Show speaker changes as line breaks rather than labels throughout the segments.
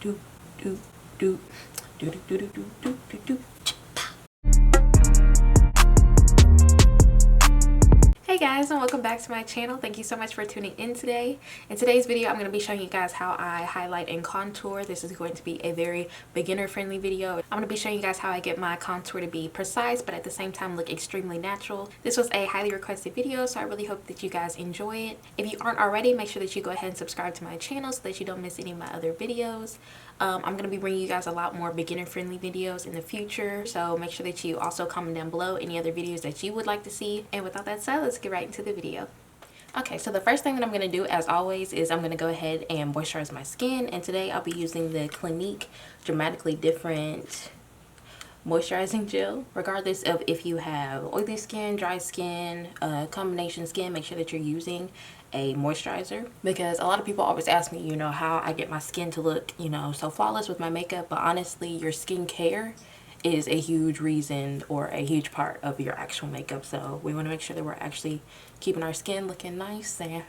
do do do do do do do do do do. Hey guys, and welcome back to my channel. Thank you so much for tuning in today. In today's video, I'm going to be showing you guys how I highlight and contour. This is going to be a very beginner friendly video. I'm going to be showing you guys how I get my contour to be precise but at the same time look extremely natural. This was a highly requested video, so I really hope that you guys enjoy it. If you aren't already, make sure that you go ahead and subscribe to my channel so that you don't miss any of my other videos. I'm going to be bringing you guys a lot more beginner friendly videos in the future, so make sure that you also comment down below any other videos that you would like to see. And without that said, let's get right into the video. Okay, so the first thing that I'm going to do, as always, is I'm going to go ahead and moisturize my skin, and today I'll be using the Clinique Dramatically Different moisturizing gel. Regardless of if you have oily skin, dry skin, combination skin, make sure that you're using a moisturizer, because a lot of people always ask me, you know, how I get my skin to look, you know, so flawless with my makeup. But honestly, your skincare is a huge reason or a huge part of your actual makeup. So we want to make sure that we're actually keeping our skin looking nice and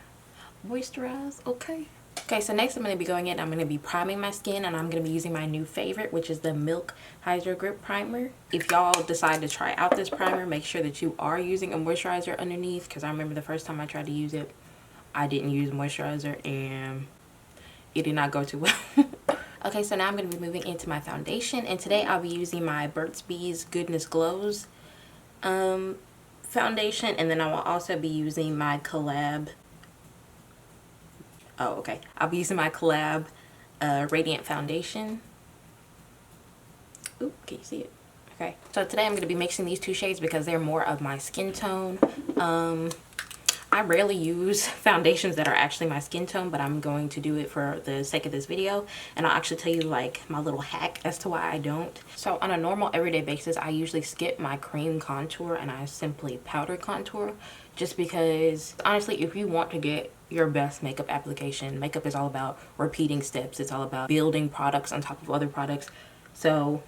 moisturized. Okay, so next I'm going to be going in, I'm going to be priming my skin, and I'm going to be using my new favorite, which is the Milk Hydro Grip Primer. If y'all decide to try out this primer, make sure that you are using a moisturizer underneath, because I remember the first time I tried to use it, I didn't use moisturizer and it did not go too well. Okay, so now I'm going to be moving into my foundation, and today I'll be using my Burt's Bees Goodness Glows foundation, and then I will also be using my Collab. I'll be using my Collab Radiant Foundation. Oop, can you see it? Okay, so today I'm going to be mixing these two shades because they're more of my skin tone. I rarely use foundations that are actually my skin tone, but I'm going to do it for the sake of this video, and I'll actually tell you like my little hack as to why I don't. So on a normal everyday basis, I usually skip my cream contour and I simply powder contour, just because honestly, if you want to get your best makeup application, makeup is all about repeating steps. It's all about building products on top of other products. So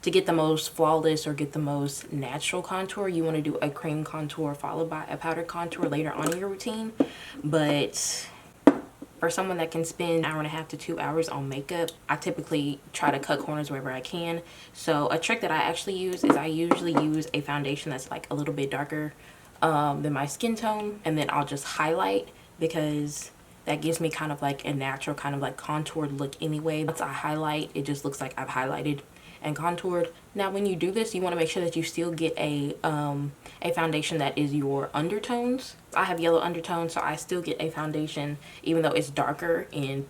to get the most flawless or get the most natural contour, you want to do a cream contour followed by a powder contour later on in your routine. But for someone that can spend an hour and a half to 2 hours on makeup, I typically try to cut corners wherever I can. So a trick that I actually use is I usually use a foundation that's like a little bit darker than my skin tone, and then I'll just highlight, because that gives me kind of like a natural kind of like contoured look anyway. Once I highlight, it just looks like I've highlighted and contoured. Now when you do this, you want to make sure that you still get a foundation that is your undertones. I have yellow undertones, so I still get a foundation even though it's darker in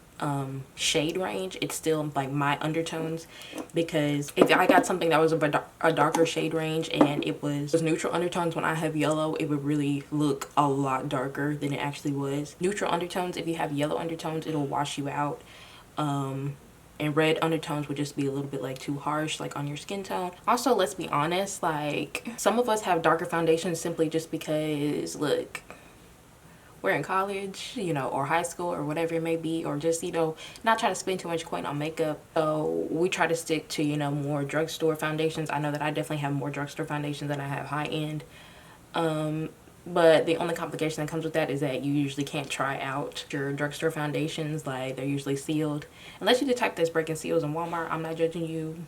shade range. It's still like my undertones, because if I got something that was a darker shade range and it was neutral undertones, when I have yellow, it would really look a lot darker than it actually was. Neutral undertones, if you have yellow undertones, it'll wash you out. And red undertones would just be a little bit like too harsh like on your skin tone. Also, let's be honest, like some of us have darker foundations simply just because, look, we're in college, you know, or high school or whatever it may be, or just, you know, not trying to spend too much coin on makeup. So we try to stick to, you know, more drugstore foundations. I know that I definitely have more drugstore foundations than I have high end. But the only complication that comes with that is that you usually can't try out your drugstore foundations. Like, they're usually sealed. Unless you detect there's breaking seals in Walmart. I'm not judging you,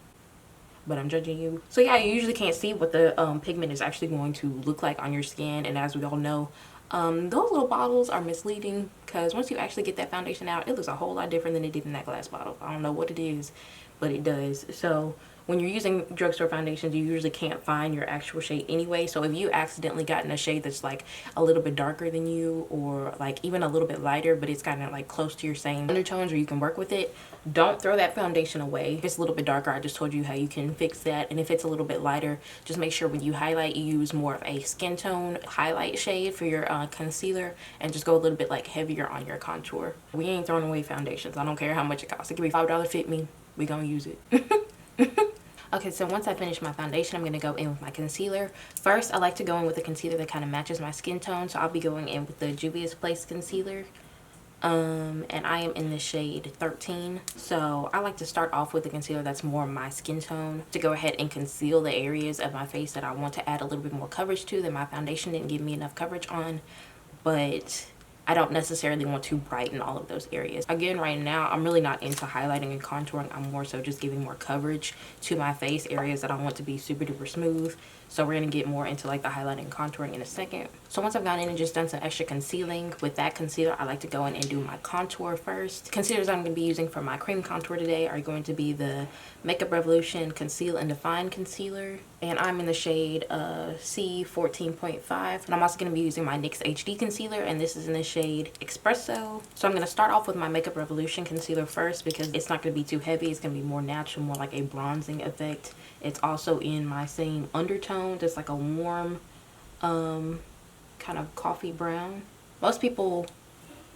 but I'm judging you. So yeah, you usually can't see what the pigment is actually going to look like on your skin. And as we all know, those little bottles are misleading, because once you actually get that foundation out, it looks a whole lot different than it did in that glass bottle. I don't know what it is, but it does. So when you're using drugstore foundations, you usually can't find your actual shade anyway. So if you accidentally gotten a shade that's like a little bit darker than you, or like even a little bit lighter, but it's kind of like close to your same undertones where you can work with it, don't throw that foundation away. If it's a little bit darker, I just told you how you can fix that. And if it's a little bit lighter, just make sure when you highlight, you use more of a skin tone highlight shade for your concealer, and just go a little bit like heavier on your contour. We ain't throwing away foundations. I don't care how much it costs. It could be $5 Fit Me. We gonna use it. Okay, so once I finish my foundation, I'm going to go in with my concealer. First, I like to go in with a concealer that kind of matches my skin tone. So I'll be going in with the Juvia's Place concealer. And I am in the shade 13. So I like to start off with a concealer that's more my skin tone, to go ahead and conceal the areas of my face that I want to add a little bit more coverage to, that my foundation didn't give me enough coverage on. But I don't necessarily want to brighten all of those areas. Again, right now, I'm really not into highlighting and contouring. I'm more so just giving more coverage to my face, areas that I want to be super duper smooth. So we're going to get more into like the highlighting and contouring in a second. So once I've gone in and just done some extra concealing, with that concealer, I like to go in and do my contour first. Concealers I'm going to be using for my cream contour today are going to be the Makeup Revolution Conceal and Define Concealer. And I'm in the shade C14.5. And I'm also going to be using my NYX HD Concealer, and this is in the shade Espresso. So I'm going to start off with my Makeup Revolution Concealer first because it's not going to be too heavy. It's going to be more natural, more like a bronzing effect. It's also in my same undertone, just like a warm kind of coffee brown. Most people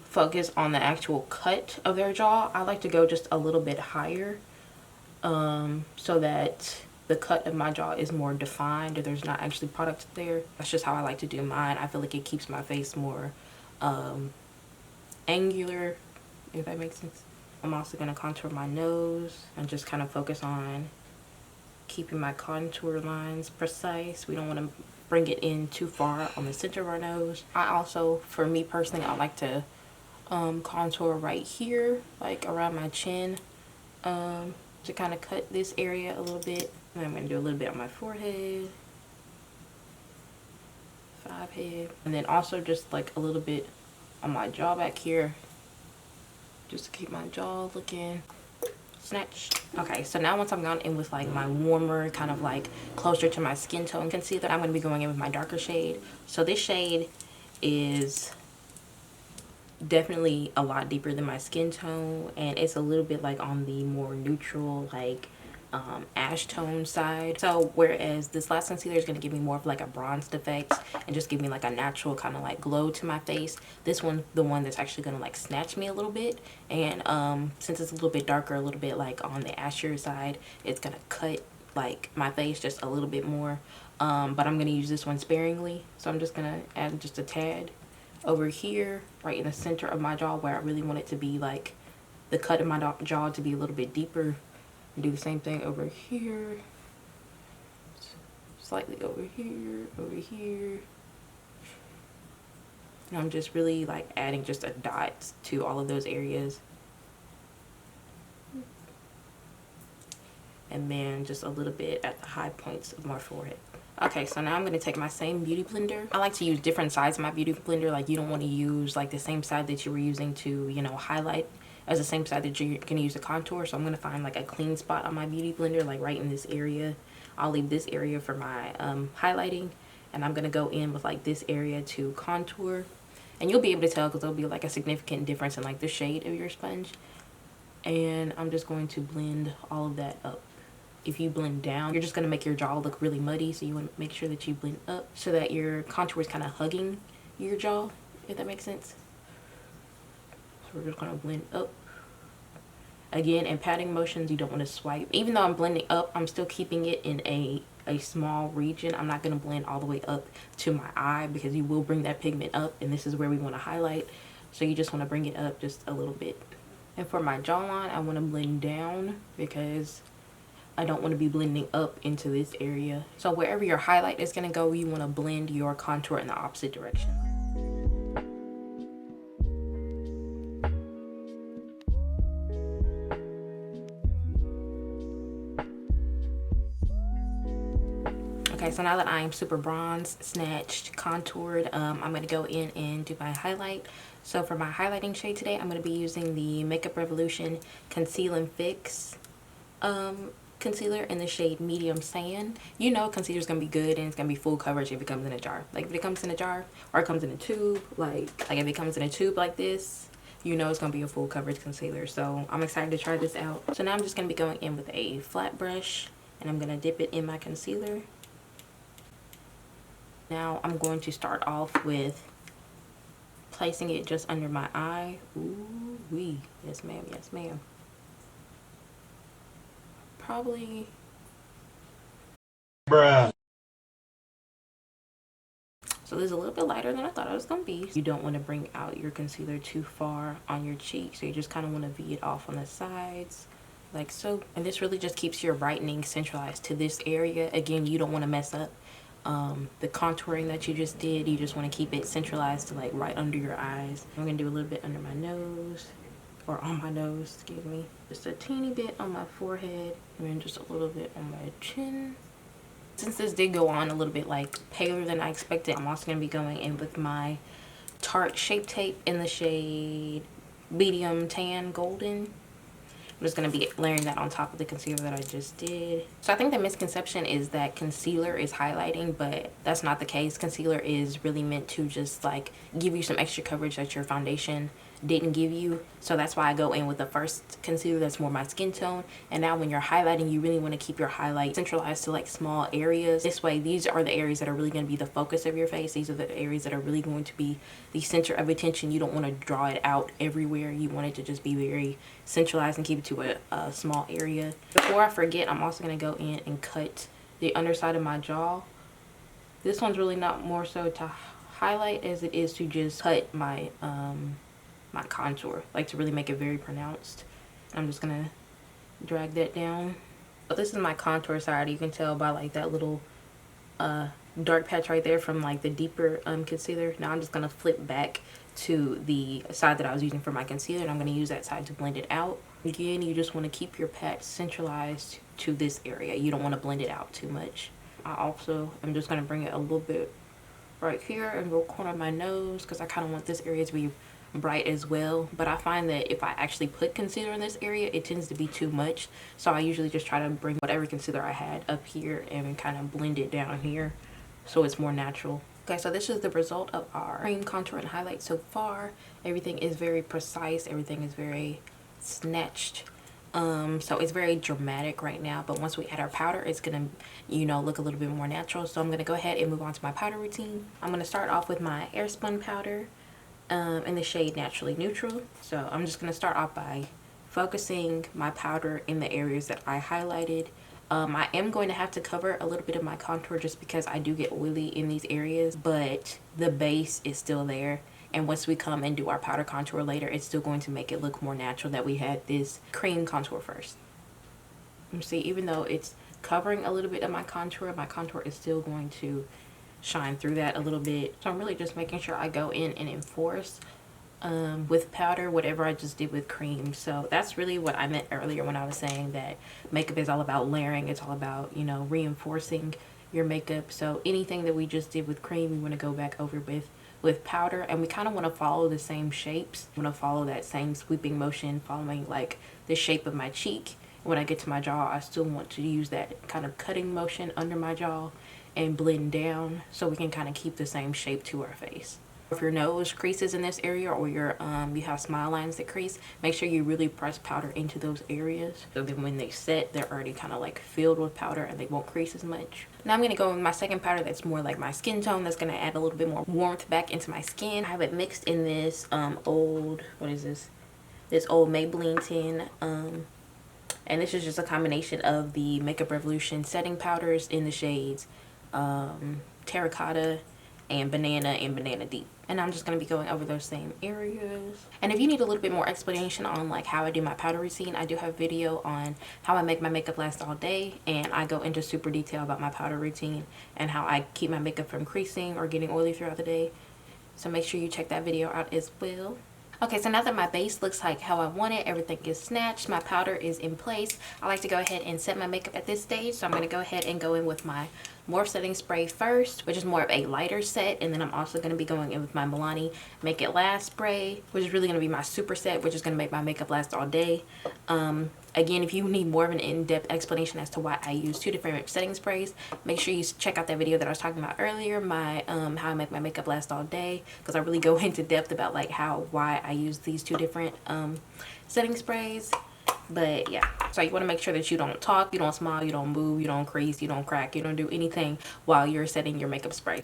focus on the actual cut of their jaw. I like to go just a little bit higher so that the cut of my jaw is more defined, or there's not actually product there. That's just how I like to do mine. I feel like it keeps my face more angular, if that makes sense. I'm also going to contour my nose and just kind of focus on keeping my contour lines precise. We don't want to bring it in too far on the center of our nose. I also, for me personally, I like to contour right here, like around my chin, to kind of cut this area a little bit. And I'm going to do a little bit on my forehead, head, and then also just like a little bit on my jaw back here, just to keep my jaw looking snatched. Okay, so now once I've gone in with like my warmer, kind of like closer to my skin tone concealer, I'm going to be going in with my darker shade. So this shade is definitely a lot deeper than my skin tone, and it's a little bit like on the more neutral, like ash tone side. So whereas this last concealer is going to give me more of like a bronzed effect and just give me like a natural kind of like glow to my face, this one, the one that's actually going to like snatch me a little bit. And since it's a little bit darker, a little bit like on the ashier side, it's going to cut like my face just a little bit more. But I'm going to use this one sparingly, so I'm just going to add just a tad over here, right in the center of my jaw, where I really want it to be like the cut of my jaw to be a little bit deeper. Do the same thing over here, slightly over here, over here. And I'm just really like adding just a dot to all of those areas. And then just a little bit at the high points of my forehead. Okay, so now I'm going to take my same beauty blender. I like to use different sides of my beauty blender. Like, you don't want to use like the same side that you were using to, you know, highlight as the same side that you're going to use to contour. So I'm going to find like a clean spot on my beauty blender, like right in this area. I'll leave this area for my highlighting, and I'm going to go in with like this area to contour. And you'll be able to tell because there'll be like a significant difference in like the shade of your sponge. And I'm just going to blend all of that up. If you blend down, you're just going to make your jaw look really muddy, so you want to make sure that you blend up so that your contour is kind of hugging your jaw, if that makes sense. So we're just going to blend up. Again, in patting motions, you don't want to swipe. Even though I'm blending up, I'm still keeping it in a small region. I'm not going to blend all the way up to my eye because you will bring that pigment up, and this is where we want to highlight. So you just want to bring it up just a little bit. And for my jawline, I want to blend down because I don't want to be blending up into this area. So wherever your highlight is going to go, you want to blend your contour in the opposite direction. Okay, so now that I am super bronzed, snatched, contoured, I'm going to go in and do my highlight. So for my highlighting shade today, I'm going to be using the Makeup Revolution Conceal and Fix concealer in the shade Medium Sand. You know concealer is going to be good and it's going to be full coverage if it comes in a jar. Like if it comes in a jar or it comes in a tube, like if it comes in a tube like this, you know it's going to be a full coverage concealer. So I'm excited to try this out. So now I'm just going to be going in with a flat brush and I'm going to dip it in my concealer. Now I'm going to start off with placing it just under my eye. Ooh wee. Yes ma'am, yes ma'am. Probably. Bruh. So this is a little bit lighter than I thought it was going to be. You don't want to bring out your concealer too far on your cheek. So you just kind of want to V it off on the sides like so. And this really just keeps your brightening centralized to this area. Again, you don't want to mess up the contouring that you just did. You just want to keep it centralized to like right under your eyes. I'm gonna do a little bit under my nose, or on my nose, excuse me. Just a teeny bit on my forehead, and then just a little bit on my chin. Since this did go on a little bit like paler than I expected, I'm also gonna be going in with my Tarte Shape Tape in the shade Medium Tan Golden. I'm just going to be layering that on top of the concealer that I just did. So I think the misconception is that concealer is highlighting, but that's not the case. Concealer is really meant to just like give you some extra coverage that your foundation didn't give you. So that's why I go in with the first concealer that's more my skin tone. And now when you're highlighting, you really want to keep your highlight centralized to like small areas. This way, these are the areas that are really going to be the focus of your face. These are the areas that are really going to be the center of attention. You don't want to draw it out everywhere. You want it to just be very centralized and keep it to a small area. Before I forget, I'm also going to go in and cut the underside of my jaw. This one's really not more so to highlight as it is to just cut my my contour, like to really make it very pronounced. I'm just gonna drag that down. But this is my contour side. You can tell by like that little dark patch right there from like the deeper concealer. Now I'm just gonna flip back to the side that I was using for my concealer, and I'm gonna use that side to blend it out. Again, you just want to keep your patch centralized to this area. You don't want to blend it out too much. I also am just gonna bring it a little bit right here and go corner of my nose, because I kind of want this area to be bright as well. But I find that if I actually put concealer in this area, it tends to be too much. So I usually just try to bring whatever concealer I had up here and kind of blend it down here so it's more natural. Okay, so this is the result of our cream contour and highlight so far. Everything is very precise. Everything is very snatched. So it's very dramatic right now, but once we add our powder, it's gonna, you know, look a little bit more natural. So I'm gonna go ahead and move on to my powder routine. I'm gonna start off with my Airspun powder in the shade Naturally Neutral. So I'm just gonna start off by focusing my powder in the areas that I highlighted. I am going to have to cover a little bit of my contour just because I do get oily in these areas, but the base is still there. And once we come and do our powder contour later, it's still going to make it look more natural that we had this cream contour first. You see, even though it's covering a little bit of my contour is still going to shine through that a little bit. So I'm really just making sure I go in and enforce with powder whatever I just did with cream. So that's really what I meant earlier when I was saying that makeup is all about layering. It's all about, you know, reinforcing your makeup. So anything that we just did with cream, we want to go back over with powder, and we kind of want to follow the same shapes. I want to follow that same sweeping motion, following like the shape of my cheek. When I get to my jaw, I still want to use that kind of cutting motion under my jaw and blend down so we can kind of keep the same shape to our face. If your nose creases in this area, or your you have smile lines that crease, make sure you really press powder into those areas, so then when they set, they're already kind of like filled with powder and they won't crease as much. Now I'm going to go with my second powder that's more like my skin tone, that's going to add a little bit more warmth back into my skin. I have it mixed in this old, what is this? This old Maybelline tin. And this is just a combination of the Makeup Revolution setting powders in the shades Terracotta and Banana Deep. And I'm just going to be going over those same areas. And if you need a little bit more explanation on like how I do my powder routine, I do have a video on how I make my makeup last all day, and I go into super detail about my powder routine and how I keep my makeup from creasing or getting oily throughout the day. So make sure you check that video out as well. Okay, so now that my base looks like how I want it, everything is snatched, my powder is in place, I like to go ahead and set my makeup at this stage. So I'm going to go ahead and go in with my Morph Setting Spray first, which is more of a lighter set. And then I'm also going to be going in with my Milani Make It Last Spray, which is really going to be my super set, which is going to make my makeup last all day. Again, if you need more of an in-depth explanation as to why I use two different setting sprays, make sure you check out that video that I was talking about earlier, my how I make my makeup last all day, because I really go into depth about like why I use these two different setting sprays. But yeah, so you want to make sure that you don't talk, you don't smile, you don't move, you don't crease, you don't crack, you don't do anything while you're setting your makeup spray.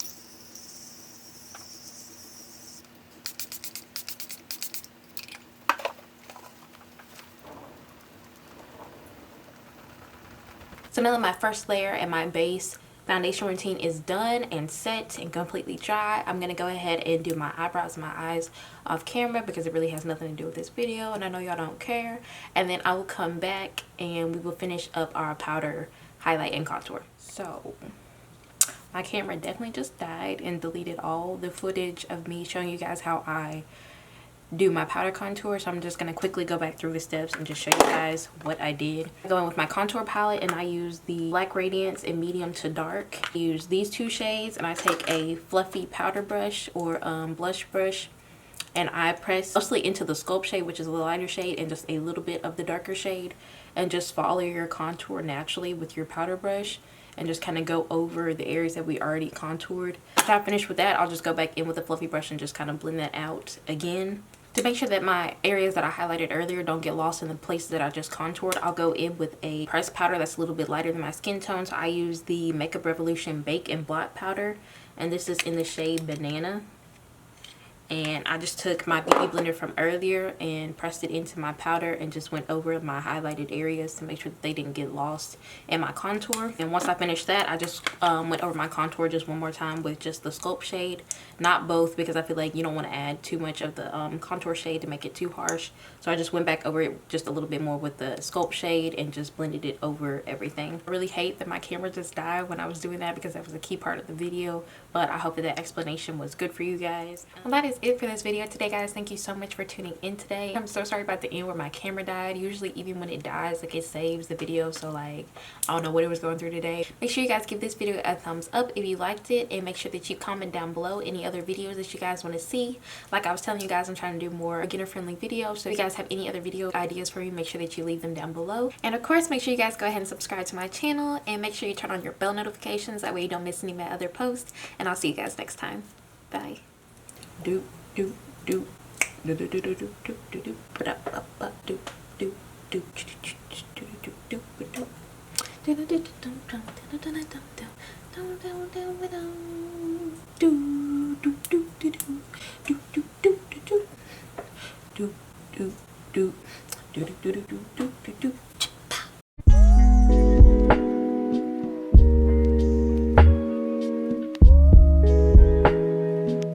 So now that my first layer and my base foundation routine is done and set and completely dry, I'm going to go ahead and do my eyebrows and my eyes off camera because it really has nothing to do with this video, and I know y'all don't care. And then I will come back and we will finish up our powder, highlight, and contour. So My camera definitely just died and deleted all the footage of me showing you guys how I do my powder contour, so I'm just going to quickly go back through the steps and just show you guys what I did. I go in with my contour palette and I use the Black Radiance in medium to dark. I use these two shades and I take a fluffy powder brush or blush brush and I press mostly into the Sculpt shade, which is the lighter shade, and just a little bit of the darker shade, and just follow your contour naturally with your powder brush and just kind of go over the areas that we already contoured. After I finish with that, I'll just go back in with a fluffy brush and just kind of blend that out again. To make sure that my areas that I highlighted earlier don't get lost in the places that I just contoured, I'll go in with a pressed powder that's a little bit lighter than my skin tone. So I use the Makeup Revolution Bake and Blot powder, and this is in the shade Banana. And I just took my beauty blender from earlier and pressed it into my powder and just went over my highlighted areas to make sure that they didn't get lost in my contour. And once I finished that, I just went over my contour just one more time with just the Sculpt shade, not both, because I feel like you don't want to add too much of the contour shade to make it too harsh. So I just went back over it just a little bit more with the Sculpt shade and just blended it over everything. I really hate that my camera just died when I was doing that because that was a key part of the video, but I hope that that explanation was good for you guys. Well, that is it for this video today, guys. Thank you so much for tuning in today. I'm so sorry about the end where my camera died. Usually even when it dies, like, it saves the video, so like I don't know what it was going through today. Make sure you guys give this video a thumbs up if you liked it, and make sure that you comment down below any other videos that you guys want to see. Like I was telling you guys, I'm trying to do more beginner friendly videos, so if you guys have any other video ideas for me, make sure that you leave them down below. And of course, make sure you guys go ahead and subscribe to my channel, and make sure you turn on your bell notifications, that way you don't miss any of my other posts. And I'll see you guys next time. Bye. Do do do do do do do do do do do put up do do do do do do do do do